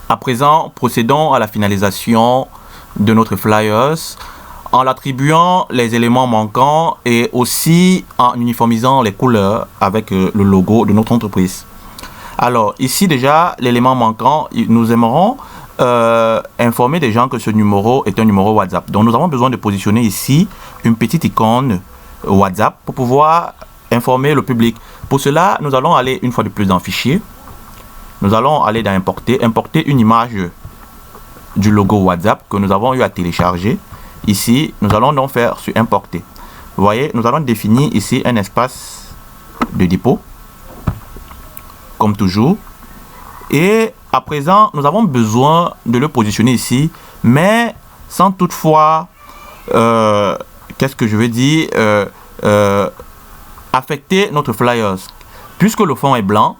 À présent, procédons à la finalisation de notre flyers en l'attribuant les éléments manquants et aussi en uniformisant les couleurs avec le logo de notre entreprise. Alors, ici déjà, l'élément manquant, nous aimerons informer des gens que ce numéro est un numéro WhatsApp. Donc, nous avons besoin de positionner ici une petite icône WhatsApp pour pouvoir informer le public. Pour cela, nous allons aller une fois de plus dans Fichier. Nous allons aller dans importer une image du logo WhatsApp que nous avons eu à télécharger. Ici, nous allons donc faire sur Importer. Vous voyez, nous allons définir ici un espace de dépôt, comme toujours. Et à présent, nous avons besoin de le positionner ici, mais sans toutefois, qu'est-ce que je veux dire, affecter notre flyers. Puisque le fond est blanc,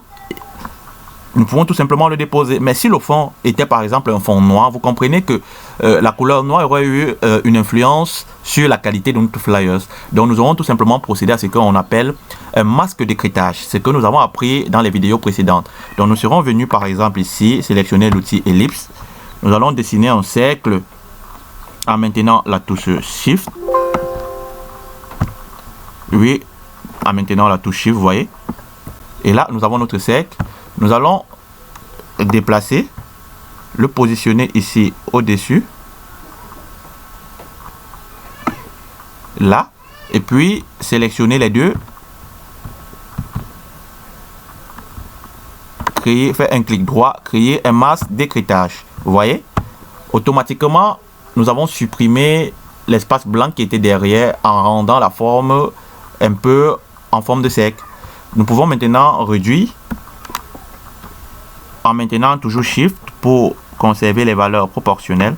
nous pouvons tout simplement le déposer. Mais si le fond était par exemple un fond noir, vous comprenez que la couleur noire aurait eu une influence sur la qualité de notre flyers. Donc nous aurons tout simplement procédé à ce qu'on appelle un masque d'écritage. Ce que nous avons appris dans les vidéos précédentes. Donc nous serons venus par exemple ici, sélectionner l'outil ellipse. Nous allons dessiner un cercle en maintenant la touche Shift. Oui, en maintenant la touche Shift, vous voyez. Et là, nous avons notre cercle. Nous allons déplacer, le positionner ici au-dessus, là, et puis sélectionner les deux, faire un clic droit, créer un masque d'écritage. Vous voyez, automatiquement, nous avons supprimé l'espace blanc qui était derrière en rendant la forme un peu en forme de cercle. Nous pouvons maintenant réduire en maintenant toujours Shift pour conserver les valeurs proportionnelles.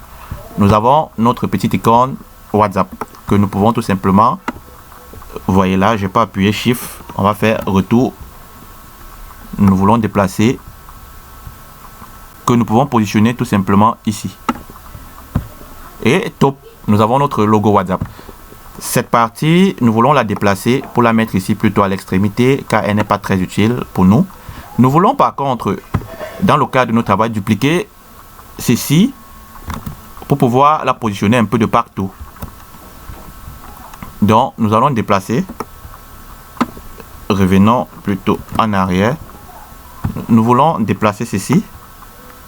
Nous avons notre petite icône WhatsApp que nous pouvons tout simplement, vous voyez là, je n'ai pas appuyé Shift, on va faire retour. Nous voulons déplacer, que nous pouvons positionner tout simplement ici. Et top, nous avons notre logo WhatsApp. Cette partie, nous voulons la déplacer pour la mettre ici plutôt à l'extrémité car elle n'est pas très utile pour nous. Nous voulons par contre, dans le cadre de notre travail, dupliquer ceci pour pouvoir la positionner un peu de partout. Donc, nous allons déplacer. Revenons plutôt en arrière. Nous voulons déplacer ceci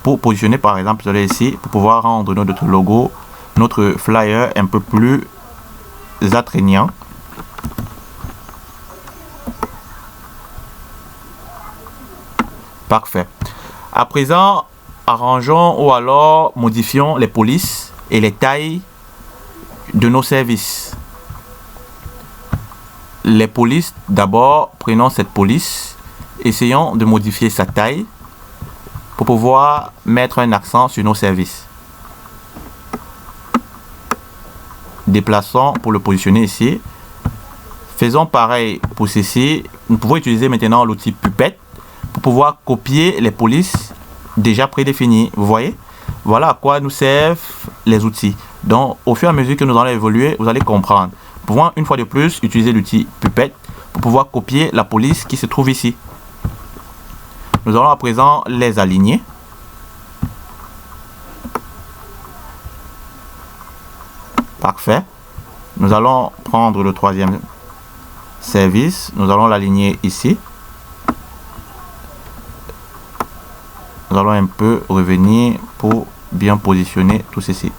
pour positionner par exemple celui ici pour pouvoir rendre notre logo, notre flyer un peu plus attrayant. Parfait. À présent, arrangeons ou alors modifions les polices et les tailles de nos services. Les polices, d'abord, prenons cette police, essayons de modifier sa taille pour pouvoir mettre un accent sur nos services. Déplaçons pour le positionner ici. Faisons pareil pour ceci. Nous pouvons utiliser maintenant l'outil Puppet pour pouvoir copier les polices déjà prédéfinies. Vous voyez, voilà à quoi nous servent les outils. Donc, au fur et à mesure que nous allons évoluer, vous allez comprendre. Nous pouvons une fois de plus utiliser l'outil Puppet pour pouvoir copier la police qui se trouve ici. Nous allons à présent les aligner. Parfait. Nous allons prendre le troisième service. Nous allons l'aligner ici. Nous allons un peu revenir pour bien positionner tout ceci.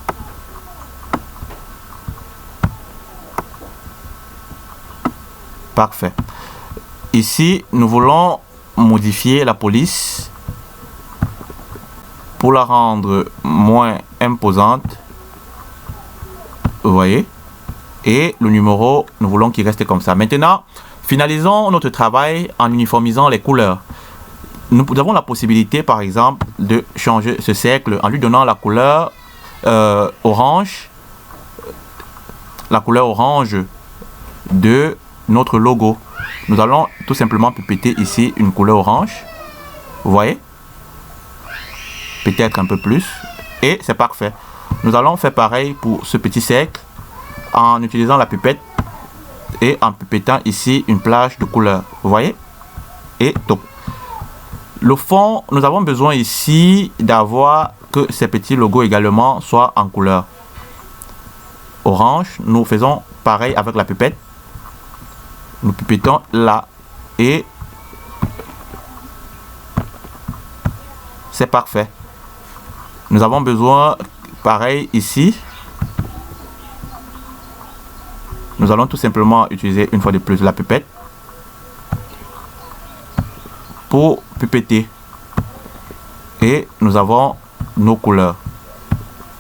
Parfait. Ici, nous voulons modifier la police pour la rendre moins imposante. Vous voyez, et le numéro, nous voulons qu'il reste comme ça. Maintenant, finalisons notre travail en uniformisant les couleurs. Nous avons la possibilité, par exemple, de changer ce cercle en lui donnant la couleur orange, de notre logo. Nous allons tout simplement pipetter ici une couleur orange. Vous voyez, peut-être un peu plus, et c'est parfait. Nous allons faire pareil pour ce petit cercle en utilisant la pipette et en pipettant ici une plage de couleurs. Vous voyez? Et top. Le fond, nous avons besoin ici d'avoir que ces petits logos également soient en couleur orange. Nous faisons pareil avec la pipette. Nous pipettons là et c'est parfait. Nous avons besoin pareil ici. Nous allons tout simplement utiliser une fois de plus la pipette pour pipetter. Et nous avons nos couleurs.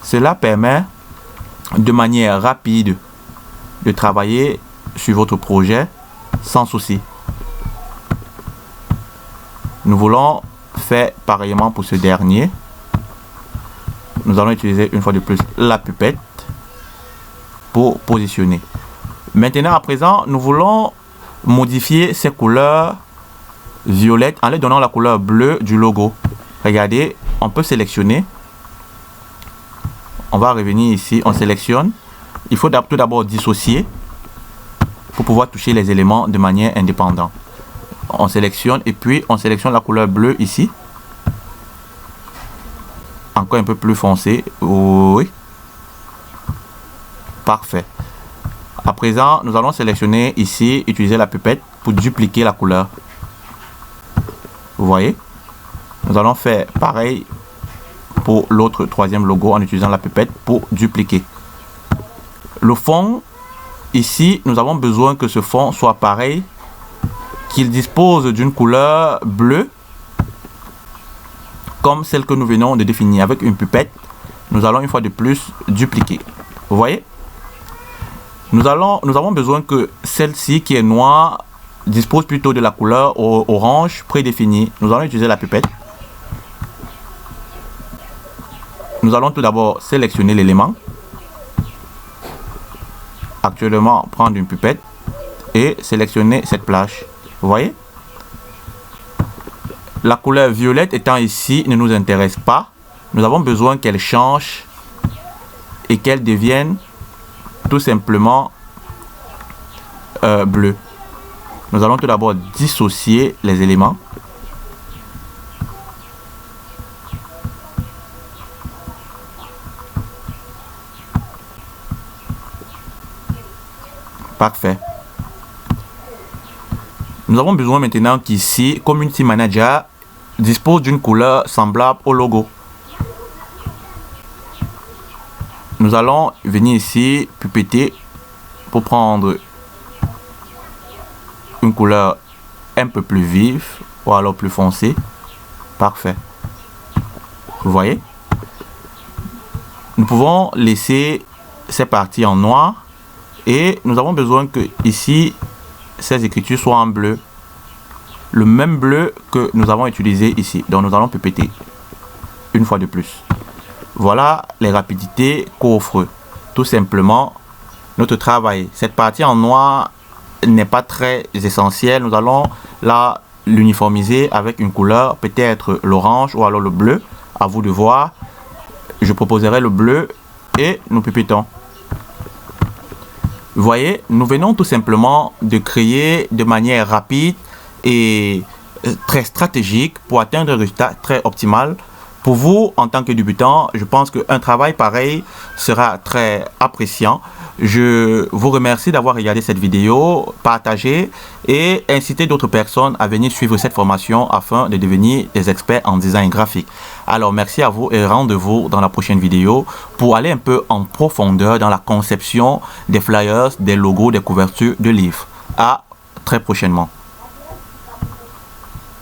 Cela permet de manière rapide de travailler sur votre projet sans souci. Nous voulons faire pareillement pour ce dernier. Nous allons utiliser une fois de plus la pipette pour positionner. Maintenant, à présent, nous voulons modifier ces couleurs violettes en leur donnant la couleur bleue du logo. Regardez, on peut sélectionner. On va revenir ici, on sélectionne. Il faut tout d'abord dissocier pour pouvoir toucher les éléments de manière indépendante. On sélectionne et puis on sélectionne la couleur bleue ici. Encore un peu plus foncé. Oui. Parfait. À présent, nous allons sélectionner ici, utiliser la pipette pour dupliquer la couleur. Vous voyez? Nous allons faire pareil pour l'autre troisième logo en utilisant la pipette pour dupliquer. Le fond, ici, nous avons besoin que ce fond soit pareil, qu'il dispose d'une couleur bleue, comme celle que nous venons de définir avec une pipette. Nous allons une fois de plus dupliquer. Vous voyez? Nous avons besoin que celle-ci qui est noire dispose plutôt de la couleur orange prédéfinie. Nous allons utiliser la pipette. Nous allons tout d'abord sélectionner l'élément. Actuellement, prendre une pipette et sélectionner cette plage. Vous voyez? La couleur violette étant ici ne nous intéresse pas. Nous avons besoin qu'elle change et qu'elle devienne tout simplement bleu. Nous allons tout d'abord dissocier les éléments. Parfait. Nous avons besoin maintenant qu'ici, Community Manager dispose d'une couleur semblable au logo. Nous allons venir ici, pipetter pour prendre une couleur un peu plus vive ou alors plus foncée. Parfait. Vous voyez? Nous pouvons laisser ces parties en noir et nous avons besoin que ici, ces écritures soient en bleu. Le même bleu que nous avons utilisé ici. Donc nous allons pipetter une fois de plus. Voilà les rapidités qu'offre tout simplement notre travail. Cette partie en noir n'est pas très essentielle. Nous allons l'uniformiser avec une couleur, peut-être l'orange ou alors le bleu. À vous de voir. Je proposerai le bleu et nous pipettons. Vous voyez, nous venons tout simplement de créer de manière rapide et très stratégique pour atteindre un résultat très optimal. Pour vous, en tant que débutant, je pense qu'un travail pareil sera très appréciant. Je vous remercie d'avoir regardé cette vidéo, partagé et inciter d'autres personnes à venir suivre cette formation afin de devenir des experts en design graphique. Alors, merci à vous et rendez-vous dans la prochaine vidéo pour aller un peu en profondeur dans la conception des flyers, des logos, des couvertures de livres. À très prochainement.